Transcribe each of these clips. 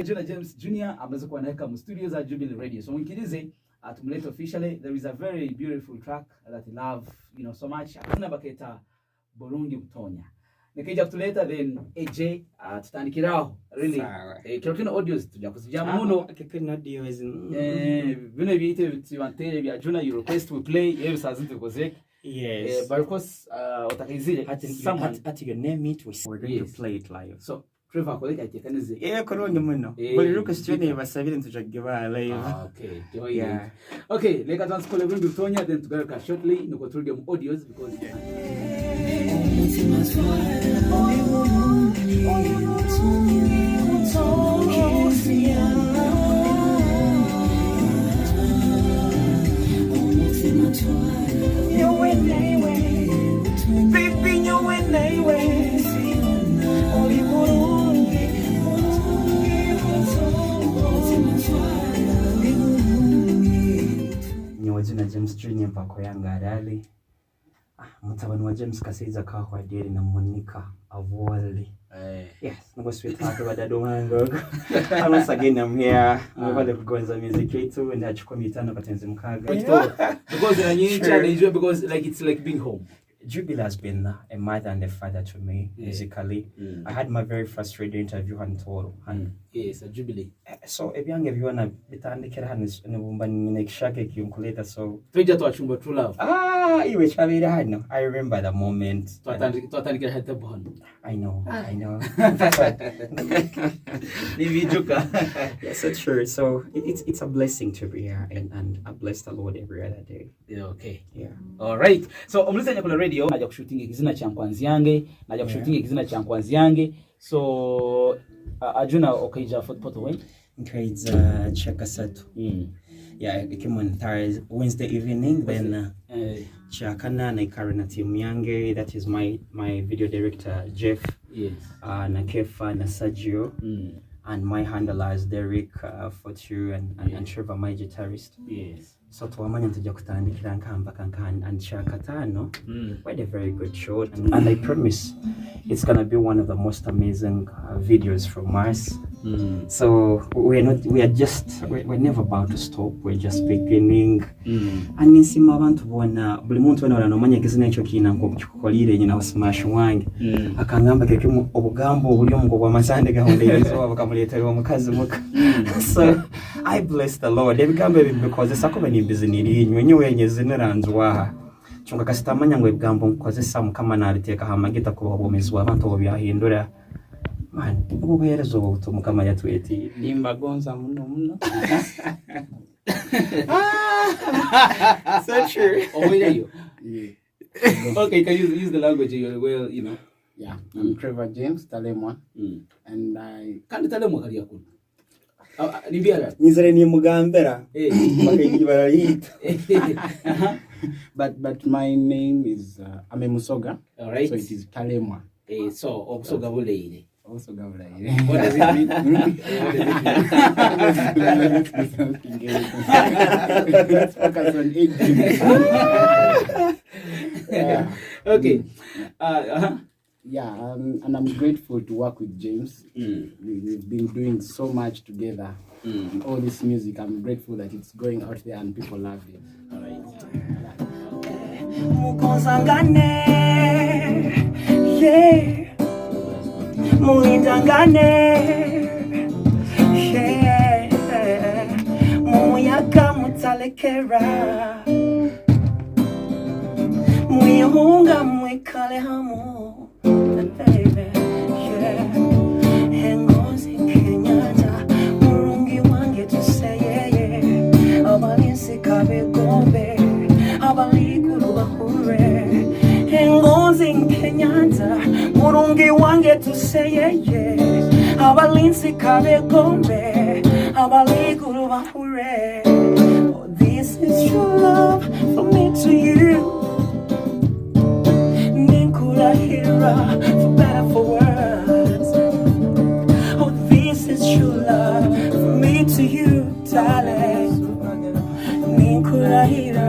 Ajuna James Jr. ameweza kuwa naweka studio za Jubilee Radio. So mkilize tumlete officially. There is a very beautiful track that I love, so much. Ajuna baketa Burungi Mtonya. Nikija kutuleta then AJ tutandikiraho really. Kino audios tujakuzija muno. Kino audios. Bino bite tiwantere bya Ajuna you request we play every sazinto kozek. Yes. But of course utakizile someone at your name it we're going to play it live. So Trevor koleka itekanize. Koronge muno. Bali ruka studio basabire ntujagiba live. Okay. Yeah. Okay, leka transpole Burungi Mtonya then tugaruka shortly nuko turige mu audios because Ajuna James Jr. mpako yanga adali mutabani wa James Kaseiza kwa deri na Monica Awoli. Yes, nuko sweetheart wa dado wangu. Once again I'm here. Mwale kugonza music yetu and achukua mitano katenzi mkaga. Because because like it's like being home. Jubilee has been a mother and a father to me musically. I had my very first radio interview on Toro. Yes, a Jubilee. So ebyange everyone bitandikira hano n'ubumba n'ekishake kyunkuleta so tujja twachumba true love. Iwe chabira hano. I remember the moment. Twatandikira hata bono. I know. Yes, that's true. So it's a blessing to be here and I bless the Lord every other day. Yeah, okay. Yeah. All right. So omulizanya kula radio naja kushutinga kizina cha Nkwanzi yange, naja kushutinga kizina cha Nkwanzi yange. So Ajuna okaija photo when? Nkaija chakasatu. Yeah, it came on Thursday, Wednesday evening. Then Chakana na ikari na team yange. That is my video director Jeff. Yes. Na Kefa na Sergio. And my handlers Derek, Fortu and Trevor, my guitarist. Yes. So tuwamanya ntuja kutandikira nkamba kankani and Chakatano. We had a very good show and I promise it's gonna be one of the most amazing videos from us. So we're never about to stop. We're just beginning. And nisima abantu bona buli muntu wena oramanya kizina echo kina ngo kukolire nyina wasmash wange akangamba keke obugambo obuli omugo bwa masande gahondezo abakamuleta omukazi muka. So I bless the Lord ebigambo because sakobeni biziniri nywenye wenyeze neranzwa chunga kasitamanya ngo ebigambo nkozesa mukama nariteka hamagita ko bomezwa abantu obyahindura. Man, ubuherezo buto mukama yatweti limba gonza muno. So true. Yeah. Okay, can you use the language well, Yeah, I'm Trevor James Talemwa. And I can't Talemwa kali yako. Nibiara. Nizere ni mugambera. Bakayibara yita. But my name is Amemusoga. All right. So it is Talemwa. So Obusoga buleire. Also Gavla. What does it mean? Let's focus on it. Okay. Yeah, and I'm grateful to work with James. We've been doing so much together. All this music, I'm grateful that it's going out there and people love it. All right. Yeah. Muindangane, yeah, muyaka mutalekera, muyunga mwikale hamu, baby, yeah. Hengozi Kenyatta, murungi wange tuseye, abalinsi kabe gombe, abalikuru bahure. Hengozi Kenyatta, murungi wange tuseye, abalinsi kabe gombe, abalikuru bahure. Oh, this is true love from me to you. Ninkura hira, for better for worse. Oh, this is true love from me to you, darling. Ninkura hira.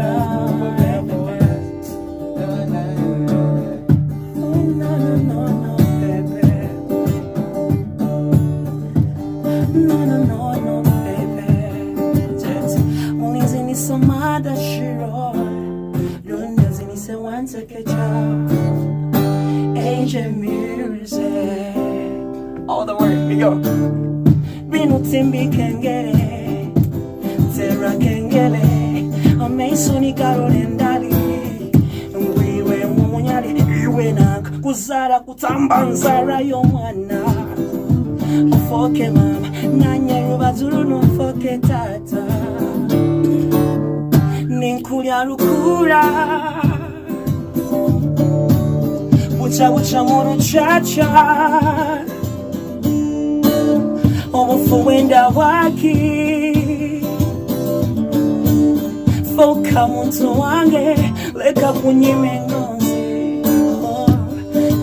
no, baby. Just only zini samada shiro. Lunda zini se once a ketchup. Asian music. All the work, we go. Binu timbi kengele. Terra kengele. Amesoni karolendali. Ngwiwe munyali. Iwe na kuzara kutamba nzara yomwana. Ufoke mama, nanye rubazuru nufoke tata. Ninkulia rukura Bucha muru chacha Obufu wenda waki Foka muntu wange Leka kunyime ngonzi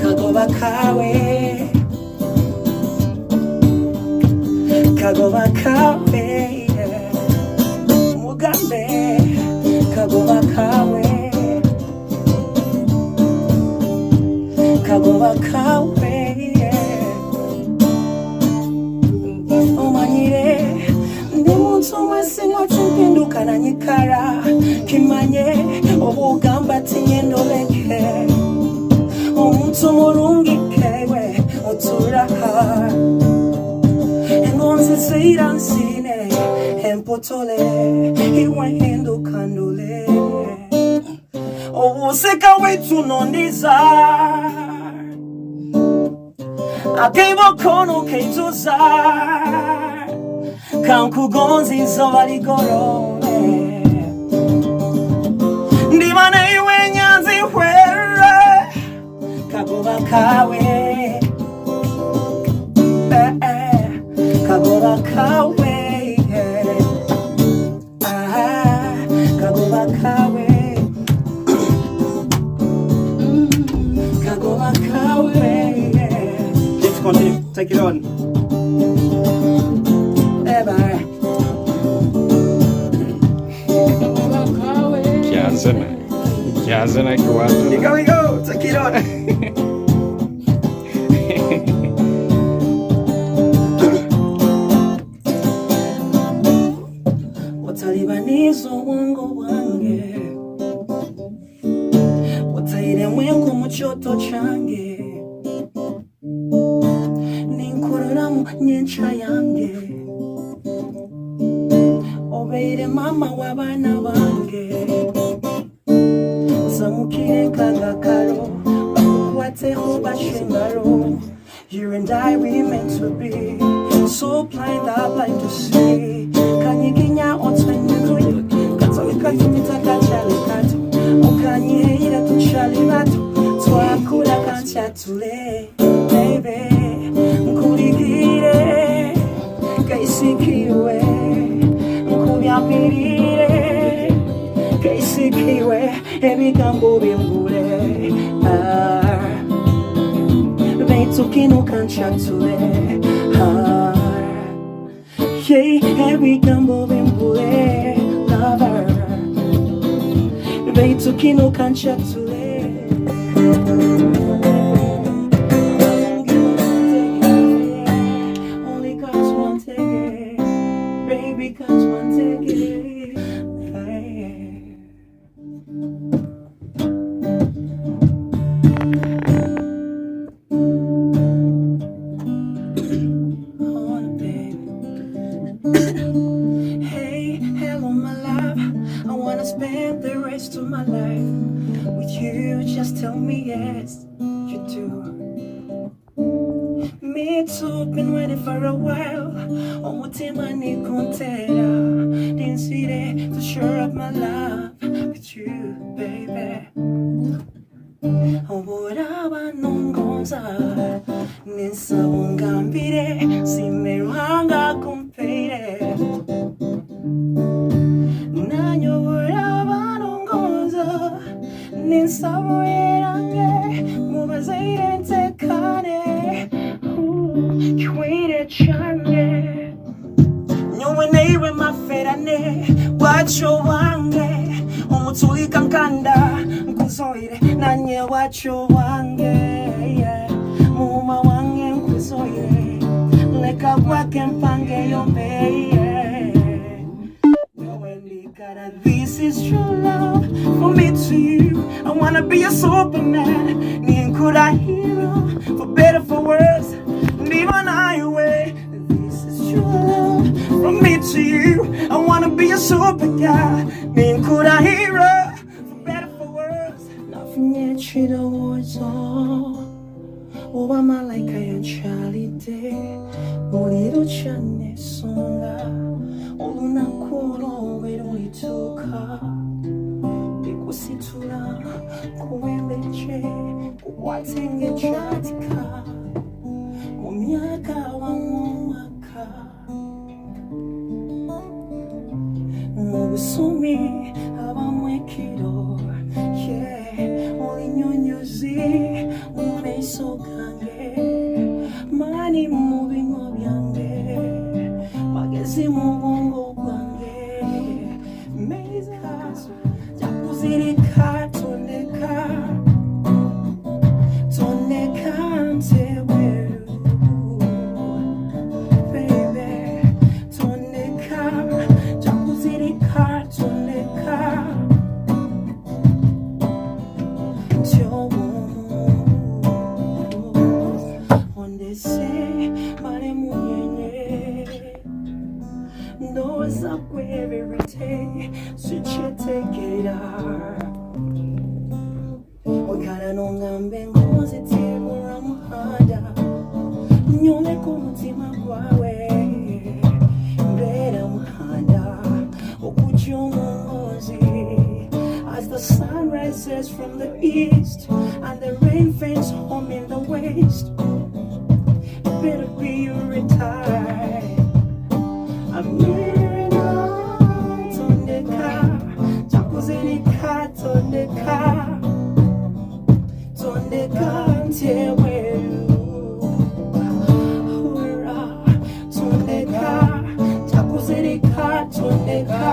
Kagoba kawe Kagoba kawe Mugambe Kagoba kawe Kagoba kawe Omanyire Ndi muntu mwesi ngotimpinduka na nyikara Kimanye obugamba tinyendoleke Omuntu mulungi kewe oturaha Engonzi ziransine Empotole Iwe hinduka ndule Obuseka wetu nondiza Akeibo kono keituza Kankugonzi zovali gorone Ndimane iwe nyanzi where Kagoba kawe Kagoba kawe Kagoba kawe Kagoba kawe Let's continue, take it on Bye. Kiazana kiwatu. Here we go, take it on Watalibanizo wango wange Wataire mwengu muchoto change Ninkururamu nyencha yange Obeire mama wabana wange Zamukire kagakaro Bakukwateho bashingaro You and I we meant to be So blind I'm blind to see Kanyiginya otanyudu Katolika tumitaka chale kato Ukanyihira tuchale bato Twakura kancha tule Baby Nkurigire Kaisikiwe Nkubyambirire Kaisikiwe Ebigambo bimbure Tukino kancha tule Yeah, every gambo bimbule Lover Babe, tukino kancha tule Only cause one take it Baby, cause one take it Hey, hello my love I wanna spend the rest of my life with you, just tell me yes, you do Me too, been waiting for a while Omutima ni kontera Didn't see that to shore up my love with you, baby Oboraba nongonza Nisa wongambire Simeruhanga kumpire Nanyo boraba nongonza Nisa woyerange Mubazaire tekane Kiwire change Nyowe neiwe maferane Wacho wange Omutulika nkanda Nkuzoire Nanye wacho wange Muma wange nkuzoire Toneka wake mpange yombe. This is true love for me to you. I wanna be a superman, need could I hero, for better for worse, leave on highway. This is true love from me to you. I wanna be a super guy, need could I hero, for better for worse. Nothing yet treat the words all. Oh, I'm a like I am Charlie Day. Little Chane Songa. Oluna kuro werulituka Ikusitula kuwembeche Kuwatenge chatika Mumiaka wa mwaka Mubusumi abamwekiro Yeah, olinyonyozi Umeiso kange Mani mubingo byange Magezi mubongo kwange Meza Jakuzirika toneka Toneka nteweru Baby Toneka Jakuzirika toneka Ondese Mane munyenye Those up where every day, switch your take it out. Wakana nongambe ngozi timu ramuhada. Nyole kumutima kwawe, mbeda muhada. Okucho ngozi. As the sun rises from the east and the rain faints home in the west, it better be you retired. I'm here now, Toneka, Jakuzirika, Toneka, Toneka, Nteweru, Hurrah, Toneka, Jakuzirika, Toneka.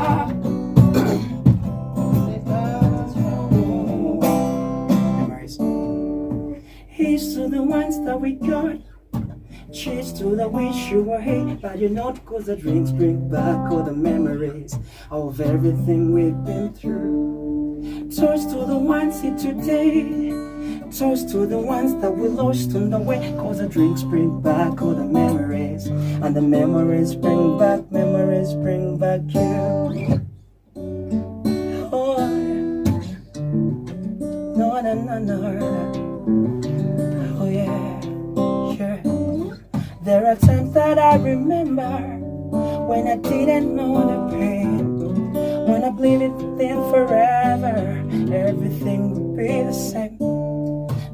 Here's to the ones that we got. Cheers to the wish you were here, but you're not, cause the drinks bring back all the memories of everything we've been through. Toast to the ones here today. Toast to the ones that we lost on the way, cause the drinks bring back all the memories. And the memories bring back you. Oh, no. Oh yeah. There are times that I remember when I didn't know the pain, when I believed it then forever, everything would be the same.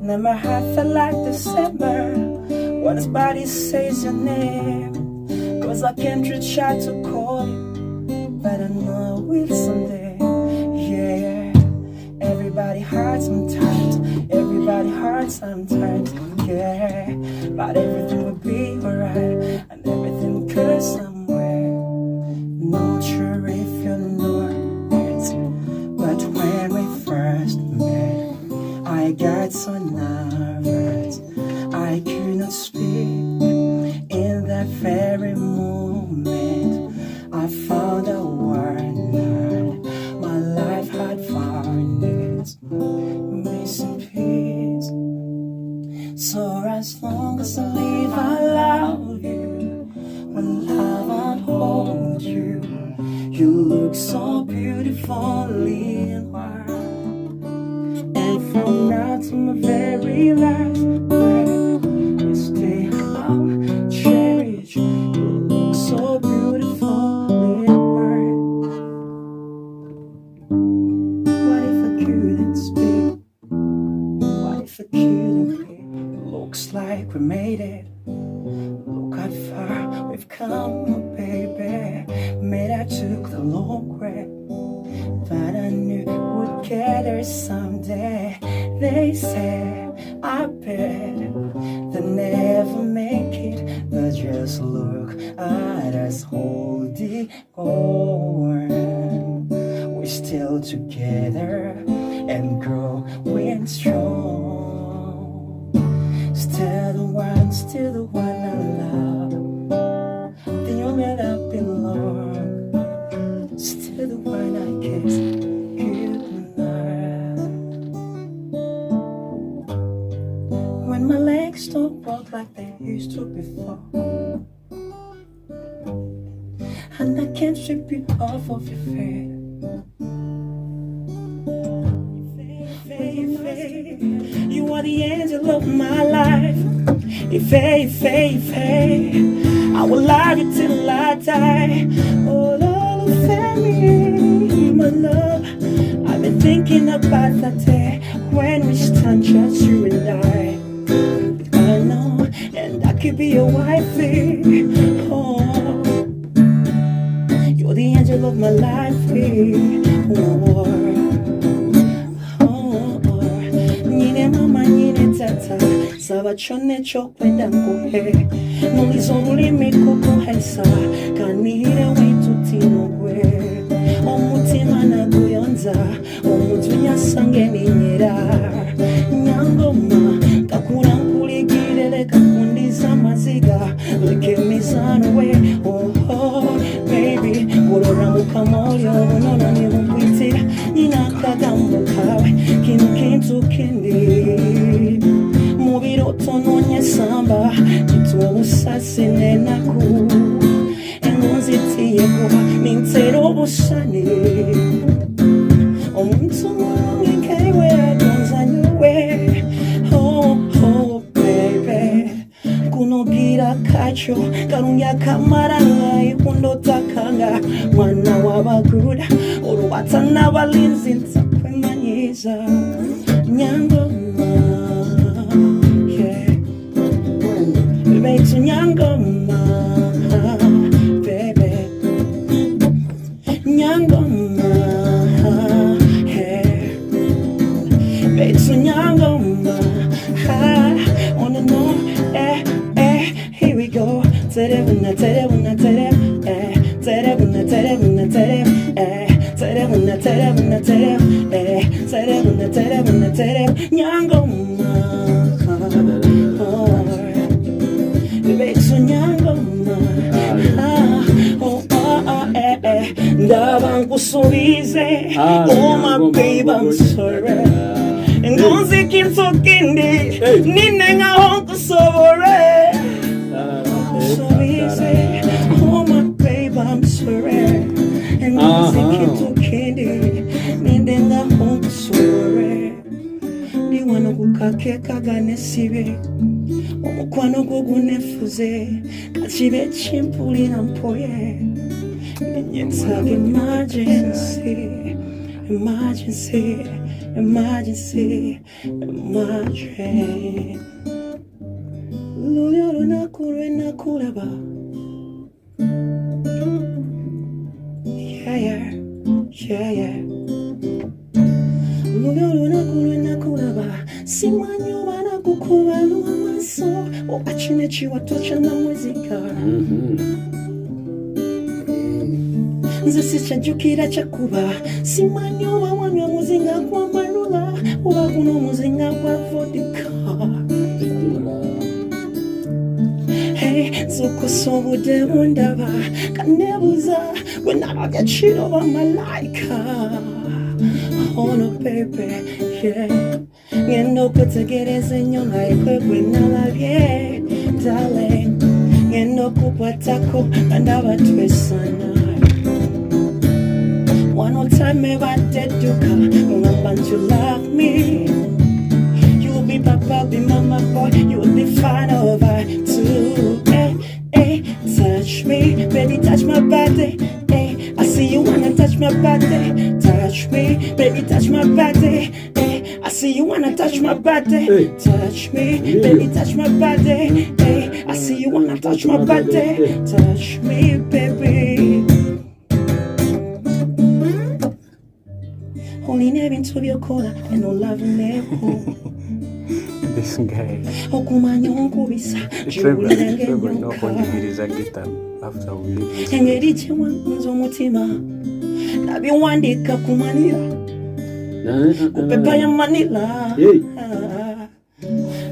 Now my heart felt like December when his body says your name, cause I can't reach out to call you, but I know I will someday. Yeah, everybody hurts sometimes, everybody hurts sometimes. Yeah, but everything will be alright, and everything goes somewhere. Not sure if you know it, but when we first met, I got so nervous I could not speak. In that very moment, I found a word my life had found its missing piece. So as long as I live, I love you. When love and hold you, you look so beautifully in white. And from now to my very last breath, you stay home, cherish. You look so beautifully in white. What if I couldn't speak? What if I couldn't hear? Looks like we made it. Look how far we've come, baby. Made I took the long way, but I knew we'd get there someday. They said, I bet they never make it, but just look at us holding on. We're still together and growing strong. Still the one I love. like they used to before. And I can't strip you off of your face. You are the angel of my life. If I will love you till I die. Oh, Lord, family, my love. I've been thinking about that day when we stand just you and I know, and I could be your wifey. Oh, you're the angel of my life. Saba chone chokwenda nkuhe Nulizo ulimi kukuhesa Kanire witu tinogwe Omutima na guyonza Omutunya sange ninyera Nyangoma Kakuna nkuligirele kakundiza maziga Leke mizano we Oh baby Urora mukamolyo Unono ni mkwitira Nina kagambo kawe Kinu kintu kindi Mubiro tononye samba Nitumusase nenaku Engonzitiye kuha Nintero busane Omuntu mulungi kaiwe agonzanyuwe Oh, oh, baby Kunogira kacho Karunya kamaranga Ikundo takanga Mwana wabaguda Uruwata nabalinzi Ntakwemanyiza Nyango Baby, Nyangoma, baby, Nyangoma, hey, baby, Nyangoma, on the no, here we go. Terevuna, terevuna, terev, terevuna, terevuna, terev, terevuna, terevuna, terev, terevuna, terevuna, terev, Nyangoma. Ndaba nkusubize Oh my babe I'm sorry Ngonzi kinsokindi Nine ngaho nkusobore Nkusubize Oh my babe I'm sorry Ngonzi kinsokindi Nine ngaho nkusobore Ndiwano kukakeka ganesibe Omukwano gugunefuze Kachibe chimpulira mpoye It's like emergency, emergency, emergency, emergency. Lulio nakure nakulaba. Yeah, yeah, yeah, yeah. Lulio nakure nakulaba. Simanyo wana kukuba luamaso. O achinechi watocha na muzika. Nze sichajukira chakuba Simanyo wanywa muzinga kwa marula Uba kuno muzinga kwa vodka Hey, zuko sobude undaba Kanebuza Wenaba gachiro wa malaika Oh no baby, yeah Ngendo kutegereze nyonga ikwekwe nalabye Darling Ngendo kupatako Kandaba tuesana One more time, me want to do Remember you love me. You'll be papa, be mama, boy. You'll be fine over too. Hey, hey, touch me, baby, touch my body. Hey, I see you wanna touch my body. Touch me, baby, touch my body. Hey, I see you wanna touch my body. Hey. Touch me, baby, touch my body. Hey, I see you wanna touch my body. Touch me, baby. Only never into your corner and no love in there. This guy. Okumanyo kubisa. Trevor no kondibiriza guitar after we leave. Engeri chiwanzo mutima. Nabi wandika kumanira. Kupepa ya manila.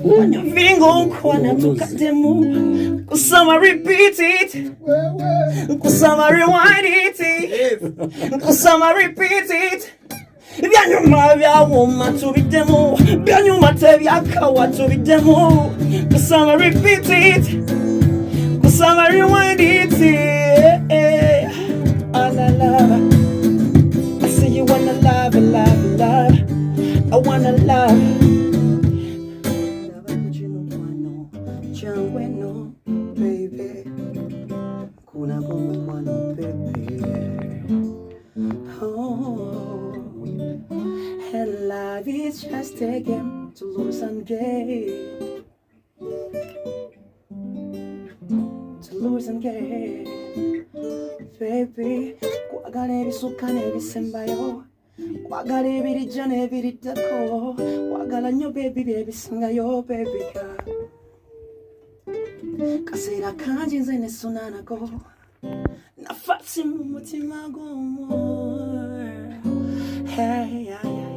Wanyo vingo kwana tukatemu. Kusama repeat it. Kusama rewind it. Kusama repeat it. byanyuma byawoma tubiddemu byanyuma tebyakawa tubiddemu kusanga repeat it kusanga rewind it la la. I say you wanna love, love, love. I wanna love. Jangweno, baby. Kuna gomukwano, baby. Oh, and life is just a game to lose and gain. To lose and gain, baby. Kwagala ebisukka n'ebisembayo, kwagala ebirijja n'ebiriddako, kwagala nnyo baby byebisingayo baby girl. Kaseera kangi nze ne sunanako, nafasi mu mutima gw'omu. Hey, yeah, yeah.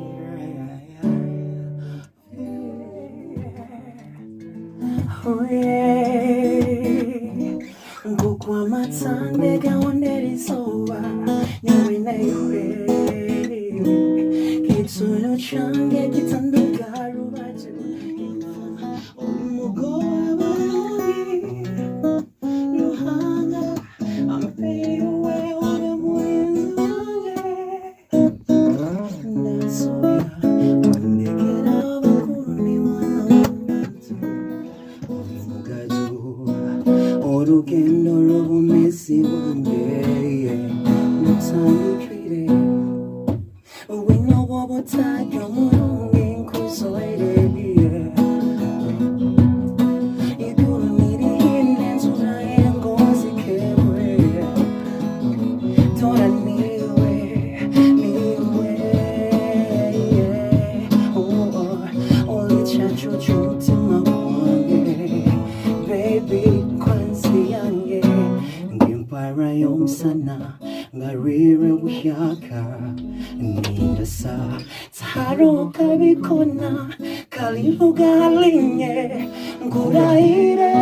Oh yeah. Ngokwa matande gawonerizoba nyawe naiwe kitsunu change kitanduka rubaje umugoba baroni luhanga ampewe ore muyenzaje nasoya ndekera bakuni mwana w'umuntu umugaju urugendo rw'umesi wanjye mutandukire wino bw'obutajya mulungi nkuzoere iguru nirihinde enzura y'engozi kebwe tora niwe olichacho cy'umutima wanjye baby yange ngempara y'omusana ngarire buhyaka nindasa taroka bikona kalivuga linye ngurahire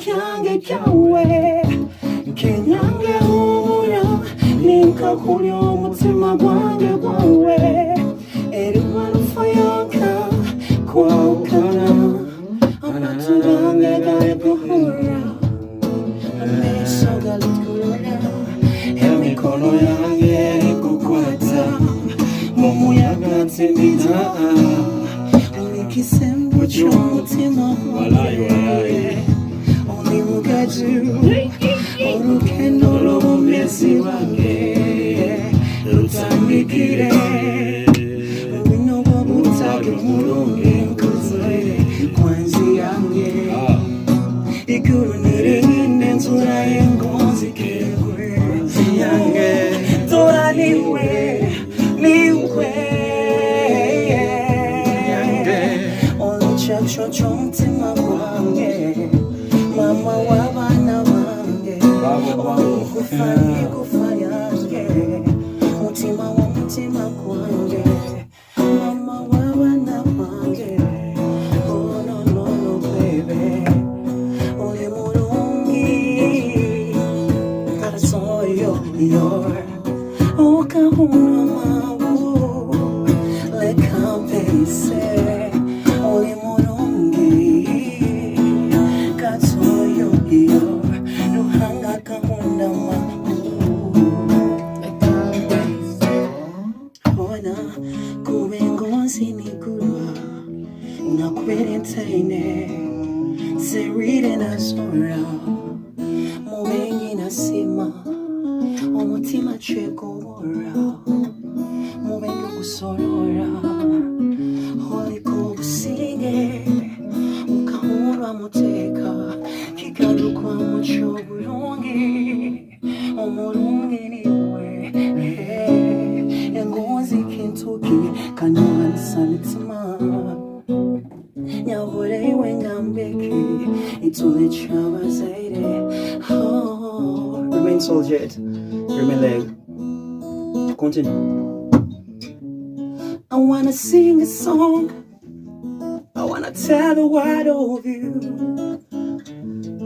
kyange kyawe kenyange humura ninkakuli omutima gwange gwawe eriwalufa yanka kwawukana amatugange galekuhura amesoga litkulora emikono yange kukwata mumuyaga tendita olikisembo ky'omutima gwange oli mugaju olugendo lw'omumesi wange lutandikire wino bw'obutage mulungi nkuzoere kwanzi yange iguru nirihinde enzura y'engozi kebwe yange tora niwe yange olichacho cy'omutima gwange mama w'abana bange olikufa n'igufa yange mutima w'omutima gwange mama w'abana bange oh no no no baby oli mulungi karasoyo yor okahuna mabu lekampese oli mulungi karasoyo yor ruhanga kahunda mabu ona kubengonzi nigurwa nakwerentaine serire nasora mubengi nasima omutima chekobora mubengi gusorora oliko businge ukahurwa muteka kigarukwa muco bulungi omulungi niwe engozi kintuki kanyohanisa mitima nyabure iwe ngambeki itule chabazaire Remain soldier, remain leg. Continue. I wanna sing a song, I wanna tell the world of you.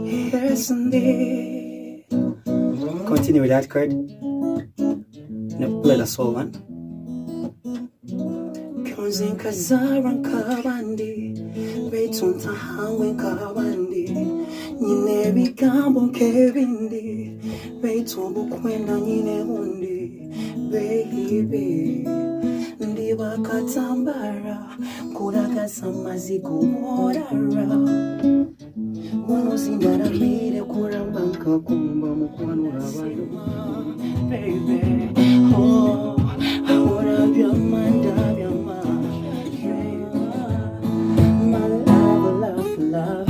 Yes indeed. Continue with that chord. No, play the soul one. Unzin kazaran kabandi, Beton tahawen kabandi, Nine bigambo kevindi, Beton bukwenda nine hundi, baby. Ndiba katambara, kuraga samazi kumorara. Wano simbara mire kurambanka kumba mukwano rabado, baby. Oh, ahora biamanda biama. My love,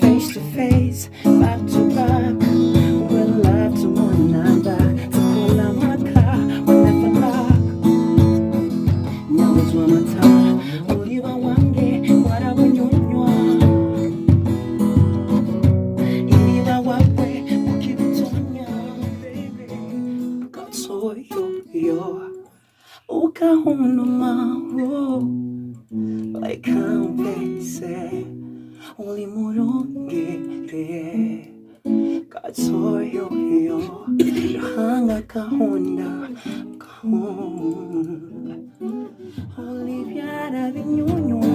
face to face, back to back. We'll love to one and back. To pull out my car, we'll never lock. Now it's one more time. Oliva wange, wara bunyonywa. Iliva wakwe, mukibitonya, baby. Gatso yo, ukahunuma, like I'm say, only murongere. Gatso yo, hanga kahonda, Olivia Vignognoa,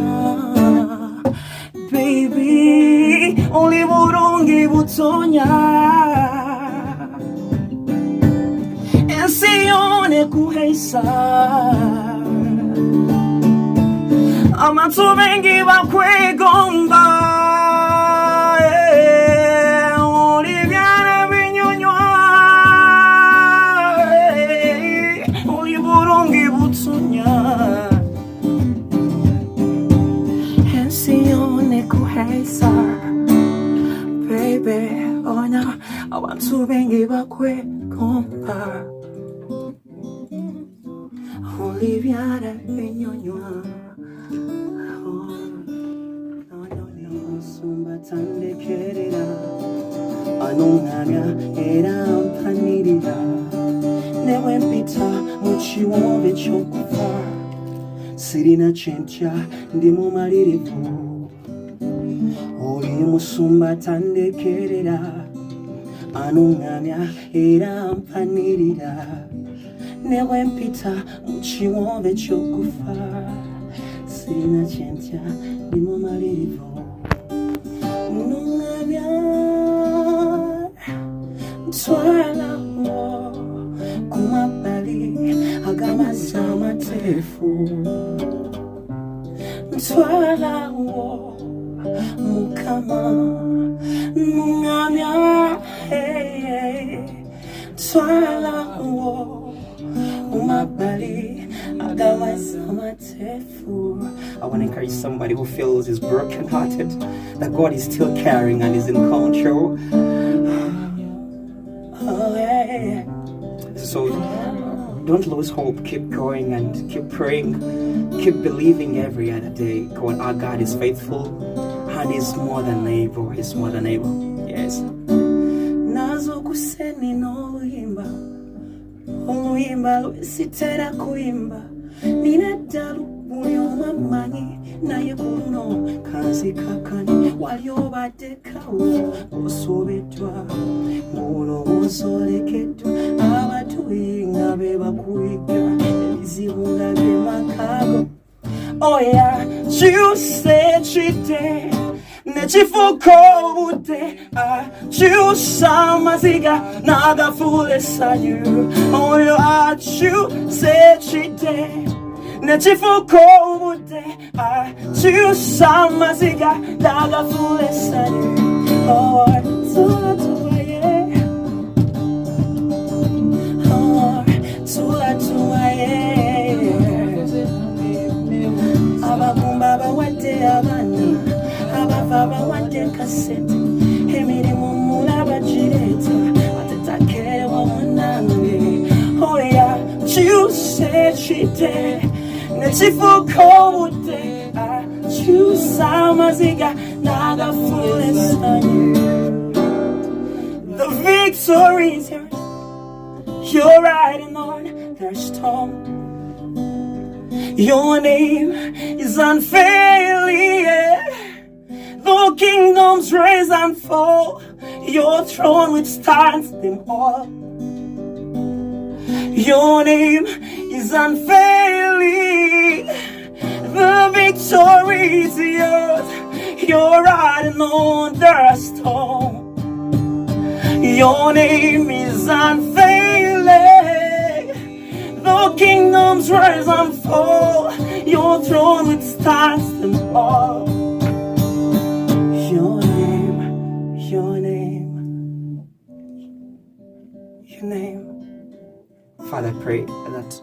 baby, only Morongi Butonia, and Sione Kuhesa. Amato Vengi Bakwe Gomba, Olivia Vignognoa, only Morongi Butonia. Baby, oh no, I want to bring you back quick, compa. Olivia, Vignognoa. Oh, no, Sumba Tande Kerida. Anonamia, Era Panidida. Never pita, Muchi Wove Chokufa. Sirina Chencha, Dimo Maririfu. Musumba tande kerera anungamya era mpanirira newe mpita muchiwove chokufa sirina chentya ndimo malirivo nungamya ntwala wo kumabali agamasa matefu ntwala wo Mukama, Mungamya, hey, Twala, Umabali, I want to encourage somebody who feels is brokenhearted, that God is still caring and is in control. Oh, yeah. So don't lose hope. Keep going and keep praying. Keep believing every other day. God, our God is faithful and He's more than able. He's more than able. Yes. Nazo kuseni no imba, imba sitera kuimba. Nina dalu bulioma mani na yekuno kazi kakani walioba dekao osobetwa mulo osoleketwa abatu ingabe bakuiga bizibunga bemakago. Oh yeah, you said she did. Nechifuko ute you samaziga naga fule sanyu. Oh yeah, you said she did. Nechifuko ute you samaziga naga fule sanyu. Oh, tula tula yeah. Oh, tula tula yeah. Ababumba bawate abana. Ababa wante kasete Hemiri mumula bajireta Atatakere wa munange. Oh yeah, you said she did. Nechifuko ute you samaziga naga fule sanyu. The victory is yours. You're riding on their storm. Your name is unfailing, yeah. Though kingdoms rise and fall, your throne withstands them all. Your name is unfailing. the victory is yours. You're riding on the storm. Your name is unfailing. The kingdoms rise and fall. Your throne withstands them all. Your name, your name, your name. Father, I pray that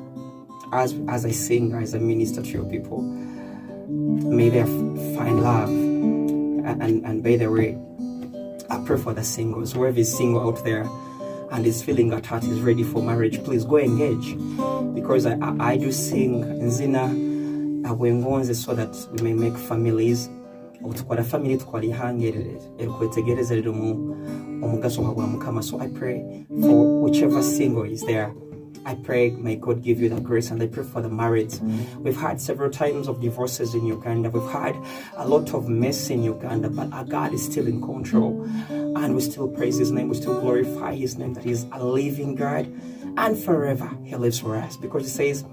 as I sing, as I minister to your people, may they find love, and by the way, I pray for the singles, whoever is single out there and is feeling that heart is ready for marriage, please go engage, because I do sing nzina abwengonze so that we may make families. Utukwara family twalihangerere erikwetegerezerera omugaso wa Mukama. So I pray for whichever single is there. I pray may God give you the grace, and I pray for the married. We've had several times of divorces in Uganda. We've had a lot of mess in Uganda, but our God is still in control, and we still praise His name. We still glorify His name, that He is a living God, and forever He lives for us, because He says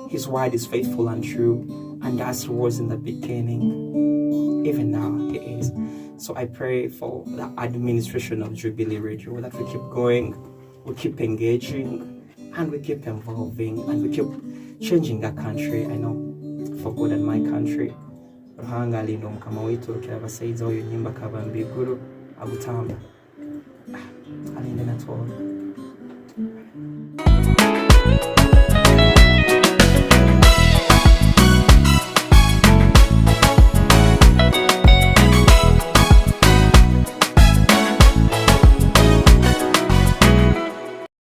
His word is faithful and true, and as He was in the beginning, even now He is. So I pray for the administration of Jubilee Radio, that we keep going, we keep engaging, and we keep evolving, and we keep changing our country. I know for good in my country. Ruhanga alindo mukama wetu kila basaiza oyo nyimba kabambi guru agutamba. Alinde na tuwa.